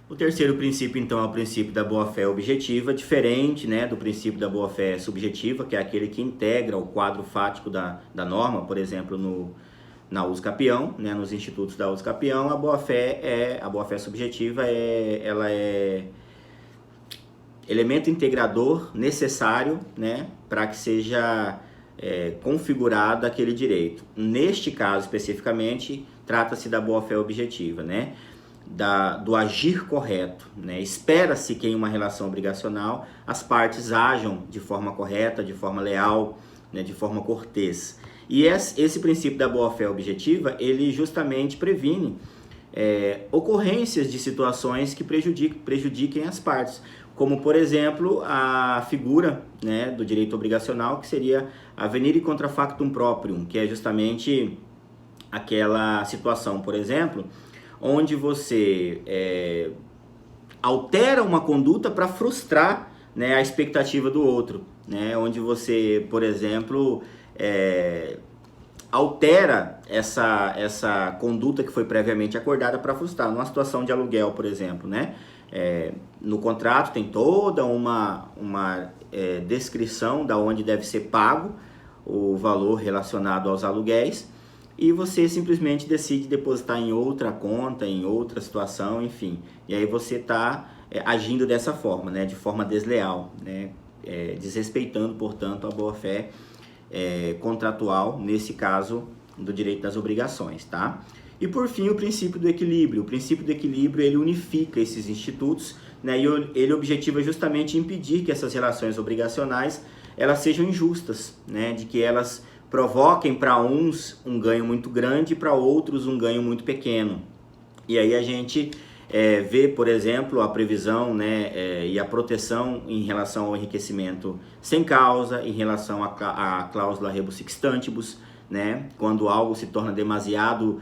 O terceiro princípio, então, é o princípio da boa-fé objetiva, diferente, né, do princípio da boa-fé subjetiva, que é aquele que integra o quadro fático da norma, por exemplo, na USCapião, né, nos institutos da USCapião. A boa-fé subjetiva ela é elemento integrador necessário, né, para que seja configurado aquele direito. Neste caso, especificamente, trata-se da boa-fé objetiva, né, do agir correto, né? Espera-se que em uma relação obrigacional as partes ajam de forma correta, de forma leal, né, de forma cortês. E esse princípio da boa-fé objetiva, ele justamente previne ocorrências de situações que prejudiquem as partes, como, por exemplo, a figura, né, do direito obrigacional, que seria a venire contra factum proprium, que é justamente aquela situação, por exemplo, onde você altera uma conduta para frustrar, né, a expectativa do outro, né, onde você, por exemplo, altera essa conduta que foi previamente acordada para frustrar. Numa situação de aluguel, por exemplo, né, no contrato tem toda uma descrição da onde deve ser pago o valor relacionado aos aluguéis, e você simplesmente decide depositar em outra conta, em outra situação, enfim. E aí você está agindo dessa forma, né, de forma desleal, né, desrespeitando, portanto, a boa-fé contratual, nesse caso, do direito das obrigações, tá? E por fim, o princípio do equilíbrio. O princípio do equilíbrio, ele unifica esses institutos, né, e ele objetiva justamente impedir que essas relações obrigacionais elas sejam injustas, né, de que elas provoquem para uns um ganho muito grande e para outros um ganho muito pequeno. E aí a gente vê, por exemplo, a previsão, né, e a proteção em relação ao enriquecimento sem causa, em relação à cláusula rebus sic stantibus, né, quando algo se torna demasiado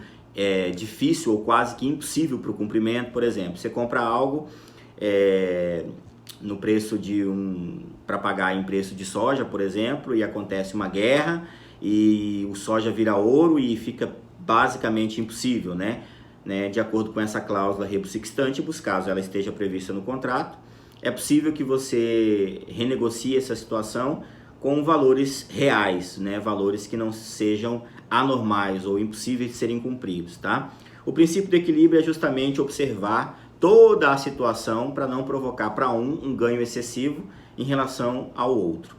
difícil ou quase que impossível para o cumprimento. Por exemplo, você compra algo no preço para pagar em preço de soja, por exemplo, e acontece uma guerra e o soja vira ouro e fica basicamente impossível, né? De acordo com essa cláusula rebus sic stantibus, caso ela esteja prevista no contrato, é possível que você renegocie essa situação com valores reais, né? Valores que não sejam anormais ou impossíveis de serem cumpridos, tá? O princípio do equilíbrio é justamente observar toda a situação para não provocar para um ganho excessivo em relação ao outro.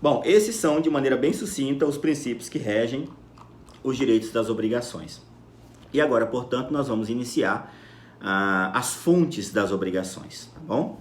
Bom, esses são, de maneira bem sucinta, os princípios que regem os direitos das obrigações. E agora, portanto, nós vamos iniciar as fontes das obrigações, tá bom?